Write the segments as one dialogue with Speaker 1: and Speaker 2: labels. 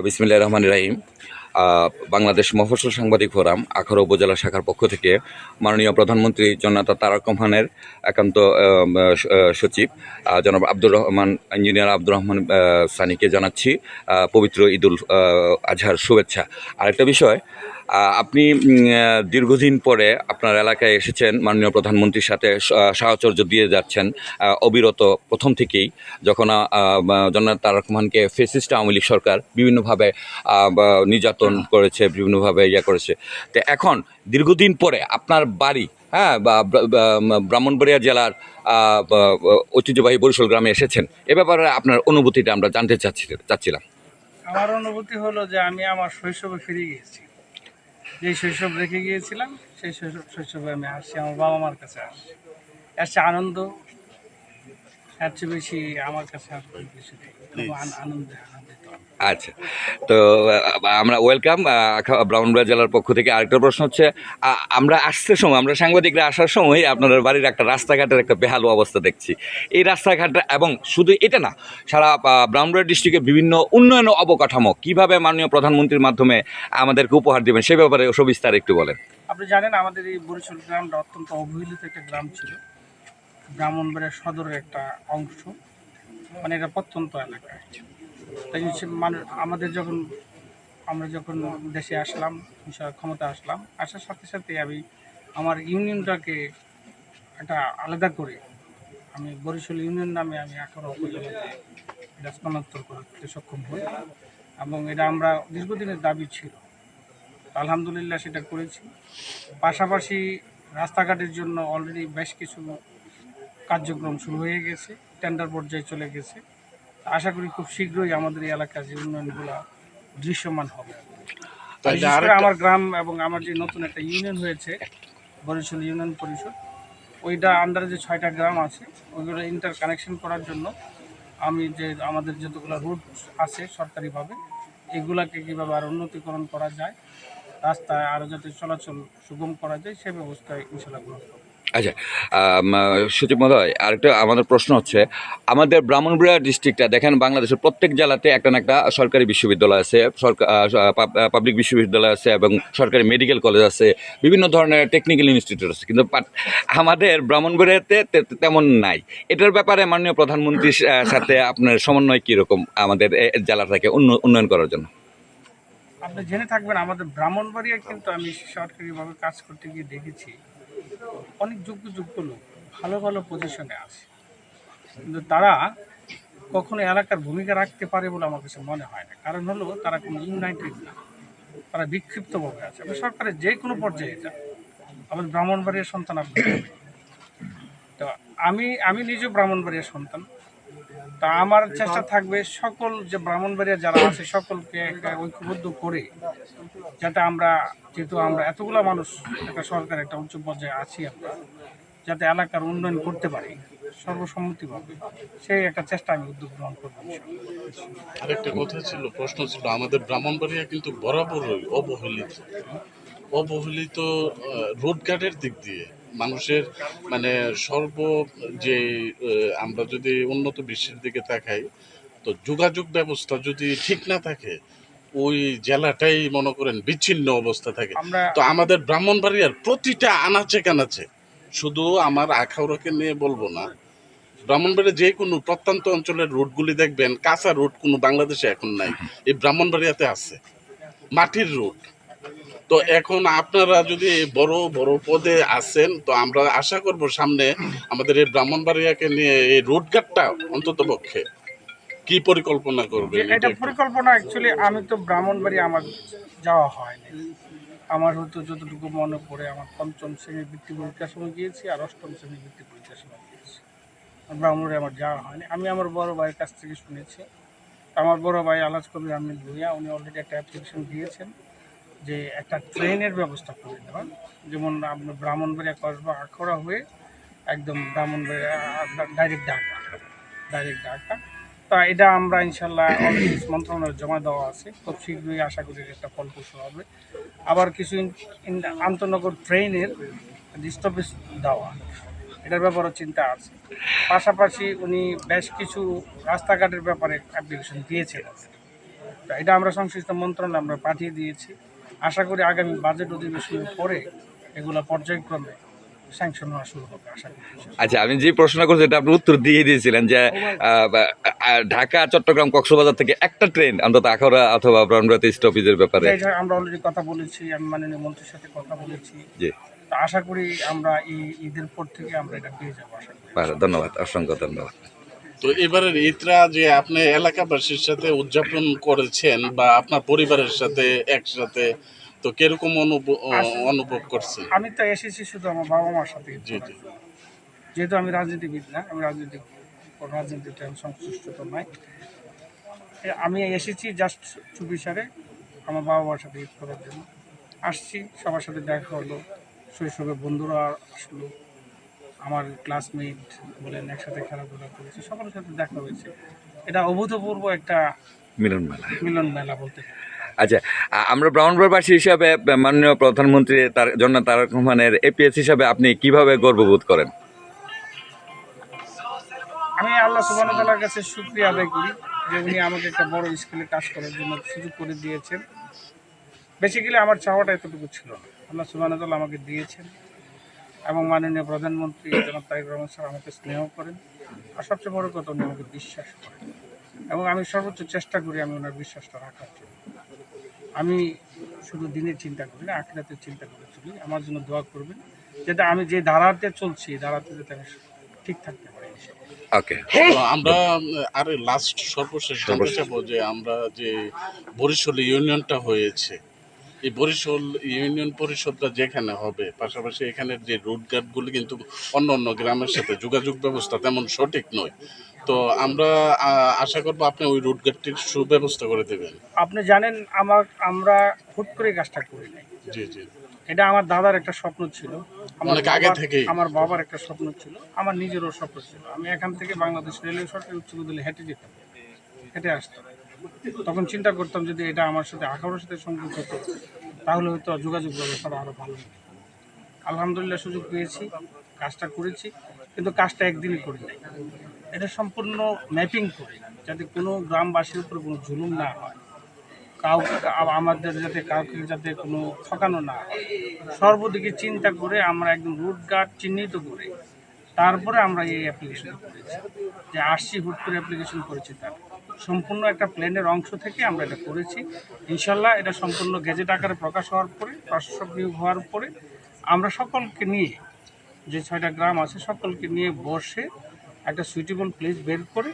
Speaker 1: বিসমিল্লাহির রহমানির রহিম। বাংলাদেশ মফস্বল সাংবাদিক ফোরাম আখাউড়া উপজেলা শাখার পক্ষ থেকে মাননীয় প্রধানমন্ত্রী জননেতা তারেক রহমানের একান্ত সচিব জনাব আব্দুর রহমান ইঞ্জিনিয়ার আব্দুর রহমান সানিকে জানাচ্ছি পবিত্র ঈদুল আজহার শুভেচ্ছা। আরেকটা বিষয়, আপনি দীর্ঘদিন পরে আপনার এলাকায় এসেছেন, মাননীয় প্রধানমন্ত্রীর সাথে সাহচর্য দিয়ে যাচ্ছেন অবিরত প্রথম থেকেই, যখন জননেতা তারেক রহমানকে ফ্যাসিস্ট আওয়ামী লীগ সরকার বিভিন্নভাবে নির্যাতন করেছে, বিভিন্নভাবে করেছে। তো এখন দীর্ঘদিন পরে আপনার বাড়ি, হ্যাঁ, ব্রাহ্মণবাড়িয়া জেলার ঐতিহ্যবাহী বরিশাল গ্রামে এসেছেন, এ ব্যাপারে আপনার অনুভূতিটা আমরা জানতে চাচ্ছিলাম।
Speaker 2: আমার অনুভূতি হলো যে আমি আমার শৈশবে ফিরে গিয়েছি। যে শৈশব রেখে গিয়েছিলাম সেই শৈশবে আমি আসছি, আমার বাবা মার কাছে আসছি। আসছে আনন্দ, এর চেয়ে বেশি আমার কাছে আর কোনো কিছু নেই। আনন্দিত।
Speaker 1: আচ্ছা, তো আমরা ওয়েলকাম ব্রাহ্মণবাড়িয়া জেলার পক্ষ থেকে। আরেকটা প্রশ্ন হচ্ছে, আমরা আসতে সময়, আমরা সাংবাদিকরা আসার সময় আপনাদের বাড়ির একটা রাস্তাঘাটের একটা বেহাল অবস্থা দেখছি। এই রাস্তাঘাটটা এবং শুধু এটা না, সারা ব্রাহ্মণবাড়িয়া ডিস্ট্রিক্টের বিভিন্ন উন্নয়ন অবকাঠামো কীভাবে মাননীয় প্রধানমন্ত্রীর মাধ্যমে আমাদেরকে উপহার দেবেন, সে ব্যাপারে সবিস্তার একটু বলেন।
Speaker 2: আপনি জানেন আমাদের এই বরিশাল গ্রামটা অত্যন্ত অবহেলিত একটা গ্রাম ছিল। ব্রাহ্মণবাড়িয়া সদরের একটা অংশ, মানে এটা প্রত্যন্ত এলাকায়। তাই মানুষ আমরা যখন দেশে আসলাম, ক্ষমতা আসলাম, আসার সাথে সাথে আমি আমার ইউনিয়নটাকে একটা আলাদা করে আমি বরিশাল ইউনিয়ন নামে আমি আখাউড়া উপজেলাতে এটা স্থানান্তর করতে সক্ষম হই, এবং এটা আমরা দীর্ঘদিনের দাবি ছিল। আলহামদুলিল্লাহ সেটা করেছি। পাশাপাশি রাস্তাঘাটের জন্য অলরেডি বেশ কিছু কার্যক্রম শুরু হয়ে গেছে, টেন্ডার পর্যায়ে চলে গেছে। আশা করি খুব শীঘ্রই আমাদের এই এলাকার যে উন্নয়নগুলো দৃশ্যমান হবে। বিশেষ করে আমার গ্রাম এবং আমার যে নতুন একটা ইউনিয়ন হয়েছে বরিশাল ইউনিয়ন পরিষদ, ওইটা আন্ডারে যে 6টা গ্রাম আছে ওইগুলো ইন্টার কানেকশন করার জন্য আমি যে আমাদের যতগুলো রুট আছে সরকারিভাবে, এগুলাকে কীভাবে আরও উন্নতিকরণ করা যায়, রাস্তায় আরও যাতে চলাচল সুগম করা যায় সে ব্যবস্থায় ইনশাল্লাহ গ্রহণ করব।
Speaker 1: আচ্ছা, সচিব মহোদয়, আরেকটা আমাদের প্রশ্ন হচ্ছে, আমাদের ব্রাহ্মণবাড়িয়া ডিস্ট্রিক্টটা দেখেন, বাংলাদেশের প্রত্যেক জেলাতে একটা না একটা সরকারি বিশ্ববিদ্যালয় আছে, পাবলিক বিশ্ববিদ্যালয় আছে এবং সরকারি মেডিকেল কলেজ আছে, বিভিন্ন ধরনের টেকনিক্যাল ইনস্টিটিউট আছে, কিন্তু আমাদের ব্রাহ্মণবাড়িয়াতে তেমন নাই। এটার ব্যাপারে মাননীয় প্রধানমন্ত্রীর সাথে আপনার সমন্বয় কীরকম আমাদের জেলাটাকে উন্নয়ন করার জন্য?
Speaker 2: আপনি জেনে থাকবেন আমাদের ব্রাহ্মণবাড়িয়া কিন্তু আমি সরকারিভাবে কাজ করতে গিয়ে দেখেছি অনেক যোগ্য লোক ভালো ভালো পজিশনে আছে, কিন্তু তারা কখনো এলাকার ভূমিকা রাখতে পারে বলে আমার কাছে মনে হয় না। কারণ হলো তারা কোনো ইউনাইটেড না, তারা বিক্ষিপ্তভাবে আছে। আমি সরকারের যে কোনো পর্যায়ে যান, আমাদের ব্রাহ্মণবাড়িয়ার সন্তান আপনি তো আমি নিজেও ব্রাহ্মণবাড়িয়ার সন্তান। তা আমার চেষ্টা থাকবে সকল যে ব্রাহ্মণবাড়িয়া যারা আছে সকলকে ঐক্যবদ্ধ করে, যাতে আমরা, যেহেতু আমরা এতগুলো মানুষ একটা সরকার একটা উচ্চ পর্যায়ে আছি, আমরা যাতে এলাকার উন্নয়ন করতে পারি সর্বসম্মতিভাবে, সেই একটা চেষ্টা আমি উদ্যোগ গ্রহণ করবো।
Speaker 3: আরেকটা কথা ছিল, প্রশ্ন ছিল, আমাদের ব্রাহ্মণবাড়িয়া কিন্তু বরাবরই অবহেলিত রোডঘাটের দিক দিয়ে মানুষের, মানে যে আমরা যদি উন্নত বিশ্বের দিকে তাকাই, তো যোগাযোগ ব্যবস্থা যদি ঠিক না থাকে ওই জেলাটাই মনে করেন বিচ্ছিন্ন অবস্থা থাকে। তো আমাদের ব্রাহ্মণবাড়িয়ার প্রতিটা আনাচে কানাচে, শুধু আমার আখাউড়াকে নিয়ে বলবো না, ব্রাহ্মণবাড়িয়া যে কোনো প্রত্যন্ত অঞ্চলের রুটগুলি দেখবেন, কাঁচা রুট কোনো বাংলাদেশে এখন নাই, এই ব্রাহ্মণবাড়িয়াতে আছে মাটির রুট। তো এখন আপনারা যদি বড় বড় পদে আছেন, তো আমরা আশা করব সামনে আমাদের এই ব্রাহ্মণবাড়িয়াকে নিয়ে এই রুটঘাটটা অন্তত পক্ষে কি পরিকল্পনা করবে?
Speaker 2: এটা পরিকল্পনা অ্যাকচুয়ালি আমি তো ব্রাহ্মণবাড়িয়া আমার যাওয়া হয়নি। আমার হয়তো যতটুকু মনে পড়ে, আমার 5ম শ্রেণীর বৃত্তি পরীক্ষার সময় গিয়েছি আর 8ম শ্রেণীর বৃত্তি পরীক্ষার সময় গিয়েছি। ব্রাহ্মণবাড়িয়া আমার যাওয়া হয়নি। আমি আমার বড় ভাইয়ের কাছ থেকে শুনেছি। আমার বড় ভাই আলাজ কবির আহমেদ ভূঁইয়া, উনি অলরেডি একটা অ্যাপ্লিকেশন দিয়েছেন যে একটা ট্রেনের ব্যবস্থা করে দেওয়ার, যেমন আপনার ব্রাহ্মণবাড়িয়া কসবা আখাউড়া হয়ে একদম ব্রাহ্মণবাড়িয়া ডাইরেক্ট ঢাকা। তা এটা আমরা ইনশাল্লাহ অলরেডি মন্ত্রণালয়ে জমা দেওয়া আছে, খুব শীঘ্রই আশা করি একটা ফলপ্রসূ হবে। আবার কিছু আন্তনগর ট্রেনের স্টপেজ দেওয়া, এটার ব্যাপারে চিন্তা আছে। পাশাপাশি উনি বেশ কিছু রাস্তাঘাটের ব্যাপারে অ্যাপ্লিকেশন দিয়েছিলেন, তো এটা আমরা সংশ্লিষ্ট মন্ত্রণালয়ে আমরা পাঠিয়ে দিয়েছি। আশা করি আগামী বাজেট অধিবেশনের পরে এগুলো পর্যায়ক্রমে স্যাংশন হওয়া শুরু হবে আশা করি।
Speaker 1: আচ্ছা, আমি যে প্রশ্ন করছি এটা আপনি উত্তর দিয়ে দিয়েছিলেন যে ঢাকা, চট্টগ্রাম, কক্সবাজার থেকে একটা ট্রেন অন্তত আখাউড়া অথবা ব্রাহ্মণবাড়িয়া স্টপেজের ব্যাপারে।
Speaker 2: এটা আমরা অলরেডি কথা বলেছি, আমি মাননীয় মন্ত্রীর সাথে কথা বলেছি।
Speaker 1: জি,
Speaker 2: তো আশা করি আমরা এই ঈদের পর থেকে আমরা এটা পেয়ে যাবো আশা করি।
Speaker 1: ধন্যবাদ, অসংখ্য ধন্যবাদ।
Speaker 3: তো এবারের ঈদটা যে আপনি এলাকাবাসীর সাথে উদযাপন করেছেন বা আপনার পরিবারের সাথে একসাথে, তো কিরকম অনুভব করছেন?
Speaker 2: আমি তো এসেছি শুধু আমার বাবা মার সাথে ঈদ
Speaker 3: জি
Speaker 2: করার
Speaker 3: জি।
Speaker 2: জন্য। যেহেতু আমি রাজনীতিবিদ না, আমি রাজনীতিতে আমি সংশ্লিষ্ট তো নাই। আমি এসেছি জাস্ট চুপিসারে আমার বাবা মার সাথে ঈদ করার জন্য আসছি। সবার সাথে দেখা হলো, শৈশবের বন্ধুরা আসলো, আমার ক্লাসমেট বলেন, একসাথে খেলাধুলা করেছি, সকলের সাথে দেখা হয়েছে। এটা অভূতপূর্ব একটা
Speaker 1: মিলন মেলা।
Speaker 2: মিলন মেলা বলতে পারি।
Speaker 1: আচ্ছা, আমরা ব্রাহ্মণবাড়িয়াবাসী হিসাবে মাননীয় প্রধানমন্ত্রী তার জন্য তারেক রহমানের এপিএস হিসাবে আপনি কিভাবে গর্ববোধ করেন?
Speaker 2: আমি আল্লাহ সুবহানাহু ওয়া তাআলার কাছে শুকরিয়া আদায় করি যে উনি আমাকে একটা বড় স্কুলে কাজ করার জন্য সুযোগ করে দিয়েছেন। বেসিক্যালি আমার চাওয়াটা এতটুকু ছিল না, আল্লাহ সুবহানাহু ওয়া তাআলা আমাকে দিয়েছেন। এবং মাননীয় প্রধানমন্ত্রী জনাব তারেক রহমান স্যার আমাকে স্নেহ করেন, আর সবচেয়ে বড় কথা উনি আমাকে বিশ্বাস করেন, এবং আমি সর্বোচ্চ চেষ্টা করি আমি ওনার বিশ্বাসটা রাখার জন্য। আমি শুধু দিনের চিন্তা করি না, আখিরাতের চিন্তা করে চলি। আমার জন্য দোয়া করবেন যাতে আমি যে ধারাতে চলছি এই ধারাতে যাতে আমি ঠিক থাকতে পারি।
Speaker 1: ওকে,
Speaker 3: তো আমরা আরে লাস্ট সর্বশেষ জানতে চাবো যে আমরা যে বরিশাল ইউনিয়নটা হয়েছে, এই বরিশাল ইউনিয়ন পরিষদটা যেখানে হবে, পাশাপাশি এখানের যে রুট গার্ডগুলি কিন্তু অন্য অন্য গ্রামের সাথে যোগাযোগ ব্যবস্থা তেমন সঠিক নয়। তো আমরা আশা করবো আপনি ওই রুট গার্ডটির সুব্যবস্থা করে দেবেন।
Speaker 2: আপনি জানেন আমরা হুট করে কাজটা করি নাই।
Speaker 3: জি জি।
Speaker 2: এটা আমার দাদার একটা স্বপ্ন ছিল,
Speaker 3: অনেক আগে থেকেই।
Speaker 2: আমার বাবার একটা স্বপ্ন ছিল, আমার নিজেরও স্বপ্ন ছিল। আমি এখান থেকে বাংলাদেশ রেলওয়ে সরকারি উচ্চ বিদ্যালয়ে হেঁটে যেতাম, হেঁটে আসতাম। তখন চিন্তা করতাম যদি এটা আমার সাথে আখাউড়ার সাথে সংযোগ হতো তাহলে হয়তো যোগাযোগ ব্যবস্থাটা আরও ভালো হতো। আলহামদুলিল্লাহ সুযোগ পেয়েছি, কাজটা করেছি, কিন্তু কাজটা একদিনই করি নাই। এটা সম্পূর্ণ ম্যাপিং করে যাতে কোনো গ্রামবাসীর উপর কোনো জুলুম না হয়, আমাদের কাউকে যাতে কোনো ঠকানো না হয়, সর্বদিকে চিন্তা করে আমরা একদম রুট গার্ড চিহ্নিত করে তারপরে আমরা এই অ্যাপ্লিকেশন করেছি। যে আসছি হুট করে অ্যাপ্লিকেশন করেছি, তার সম্পূর্ণ একটা প্ল্যানের অংশ থেকে আমরা এটা করেছি। ইনশাল্লাহ এটা সম্পূর্ণ গেজেট আকারে প্রকাশ হওয়ার পরে, প্রশাসক নিয়োগ হওয়ার পরে আমরা সকলকে নিয়ে, যে 6টা গ্রাম আছে সকলকে নিয়ে বসে একটা সুইটেবল প্লেস বের করে,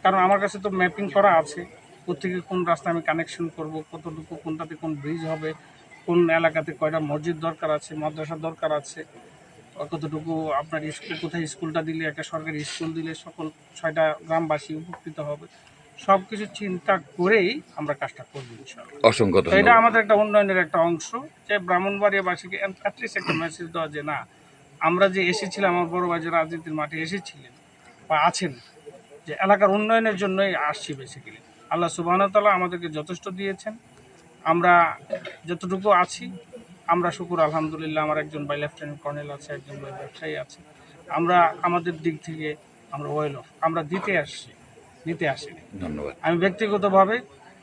Speaker 2: কারণ আমার কাছে তো ম্যাপিং করা আছে কোথেকে কোন রাস্তা আমি কানেকশন করব, কতটুকু কোনটাতে কোন ব্রিজ হবে, কোন এলাকাতে কয়টা মসজিদ দরকার আছে, মাদ্রাসা দরকার আছে, কতটুকু আপনার স্কুল, কোথায় স্কুলটা দিলে একটা সরকারি স্কুল দিলে সকল 6টা গ্রামবাসী উপকৃত হবে, সব কিছু চিন্তা করেই আমরা কাজটা করবো ইনশাআল্লাহ।
Speaker 1: অসংখ্য
Speaker 2: তো এটা
Speaker 1: ধন্যবাদ।
Speaker 2: আমাদের একটা উন্নয়নের একটা অংশ, যে ব্রাহ্মণবাড়িয়াবাসীকে অ্যাটলিস্ট একটা মেসেজ দেওয়া যে না, আমরা যে এসেছিলাম, আমার বড় ভাই যে রাজনীতির মাঠে এসেছিলেন বা আছেন, যে এলাকার উন্নয়নের জন্যই আসছি বেসিক্যালি। আল্লাহ সুবহানাহু ওয়া তাআলা আমাদেরকে যথেষ্ট দিয়েছেন, আমরা যতটুকু আছি আমরা শুকুর আলহামদুলিল্লাহ। আমার একজন ভাই লেফটেন্যান্ট কর্নেল আছে, একজন ভাই ব্যবসায়ী আছে। আমরা আমাদের দিক থেকে আমরা ওয়েল অফ, আমরা দিতে আসছি, নিতে আসিনি।
Speaker 1: ধন্যবাদ।
Speaker 2: আমি ব্যক্তিগতভাবে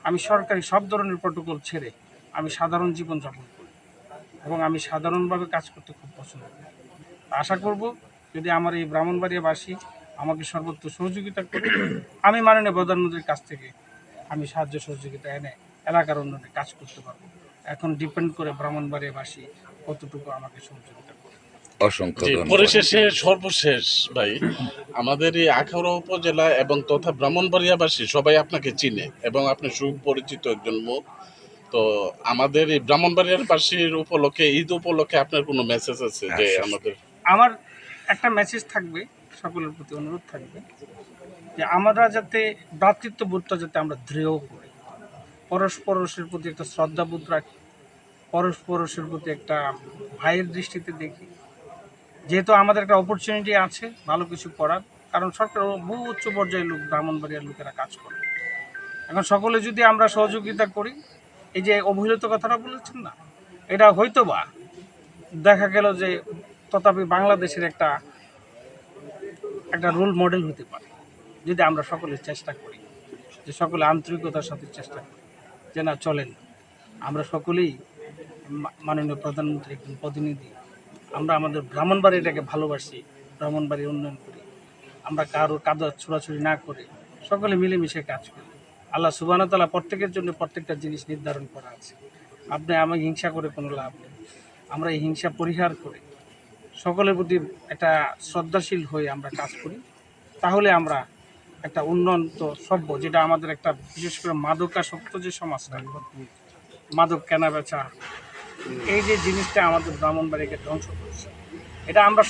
Speaker 2: আমি সরকারি সব ধরনের প্রোটোকল ছেড়ে আমি সাধারণ জীবনযাপন করি এবং আমি সাধারণভাবে কাজ করতে খুব পছন্দ করি। আশা করব যদি আমার এই ব্রাহ্মণবাড়িয়াবাসী আমাকে সর্বোচ্চ সহযোগিতা করে, আমি মাননীয় প্রধানমন্ত্রীর কাছ থেকে আমি সাহায্য সহযোগিতা এনে এলাকার উন্নয়নে কাজ করতে পারবো। এখন ডিপেন্ড করে ব্রাহ্মণবাড়িয়াবাসী কতটুকু আমাকে সহযোগিতা করে।
Speaker 1: অসংখ্য
Speaker 3: জি,
Speaker 1: ধন্যবাদ।
Speaker 3: পরিশেষে সর্বশেষ ভাই, আমাদের এই আখাউড়া উপজেলা এবং তথা ব্রাহ্মণবাড়িয়াবাসী সবাই আপনাকে চিনে এবং আপনি সুপরিচিত একজন মুখ। তো আমাদের এই ব্রাহ্মণবাড়িয়াবাসীর উপলক্ষে, ঈদ উপলক্ষে আপনার কোনো মেসেজ আছে যে আমাদের?
Speaker 2: আমার একটা মেসেজ থাকবে, সকলের প্রতি অনুরোধ থাকবে যে আমরা যাতে ভ্রাতৃত্ববোধটা যাতে আমরা দৃঢ় করি, পরস্পরের প্রতি একটা শ্রদ্ধাবোধ রাখি, পরস্পরের প্রতি একটা ভাইয়ের দৃষ্টিতে দেখি। যেহেতু আমাদের একটা অপরচুনিটি আছে ভালো কিছু করার, কারণ সরকার বহু উচ্চ পর্যায়ের লোক, ব্রাহ্মণবাড়িয়ার লোকেরা কাজ করে। এখন সকলে যদি আমরা সহযোগিতা করি, এই যে অবহেলিত কথাটা বলেছেন না, এটা হয়তো বা দেখা গেল যে তথাপি বাংলাদেশের একটা রোল মডেল হতে পারে যদি আমরা সকলে চেষ্টা করি, যে সকলে আন্তরিকতার সাথে চেষ্টা করি। যে না চলেন, আমরা সকলেই মাননীয় প্রধানমন্ত্রীর একজন প্রতিনিধি, আমরা আমাদের ব্রাহ্মণবাড়িটাকে ভালোবাসি, ব্রাহ্মণবাড়ি উন্নয়ন করি, আমরা কারোর কাদা ছোড়াছুড়ি না করে সকলে মিলেমিশে কাজ করি। আল্লাহ সুবহানাহু ওয়া তাআলা প্রত্যেকের জন্য প্রত্যেকটা জিনিস নির্ধারণ করা আছে। আপনি আমাকে হিংসা করে কোনো লাভ নেই। আমরা এই হিংসা পরিহার করে সকলের প্রতি একটা শ্রদ্ধাশীল হয়ে আমরা কাজ করি, তাহলে আমরা একটা উন্নত সভ্য, যেটা আমাদের একটা বিশেষ করে মাদকাসক্ত যে সমাজটা, মাদক কেনা বেচা, এই যে জিনিসটা আমাদের ব্রাহ্মণবাড়িকে ধ্বংস করছে, এটা আমরা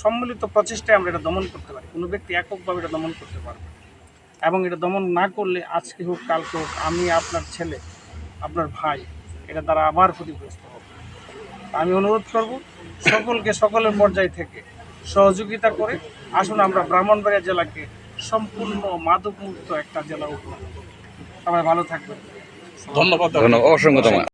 Speaker 2: সম্মিলিত প্রচেষ্টায় আমরা এটা দমন করতে পারি। কোনো ব্যক্তি এককভাবে এটা দমন করতে পারবে, এবং এটা দমন না করলে আজকে হোক কালকে হোক আমি, আপনার ছেলে, আপনার ভাই এটা দ্বারা আবার ক্ষতিগ্রস্ত হবে। আমি অনুরোধ করব সকলকে সকলের পর্যায় থেকে সহযোগিতা করে আসুন আমরা ব্রাহ্মণবাড়িয়া জেলাকে সম্পূর্ণ মাদকমুক্ত একটা জেলা উপহার। সবাই ভালো থাকবেন।
Speaker 3: ধন্যবাদ।
Speaker 1: অসংখ্য ধন্যবাদ।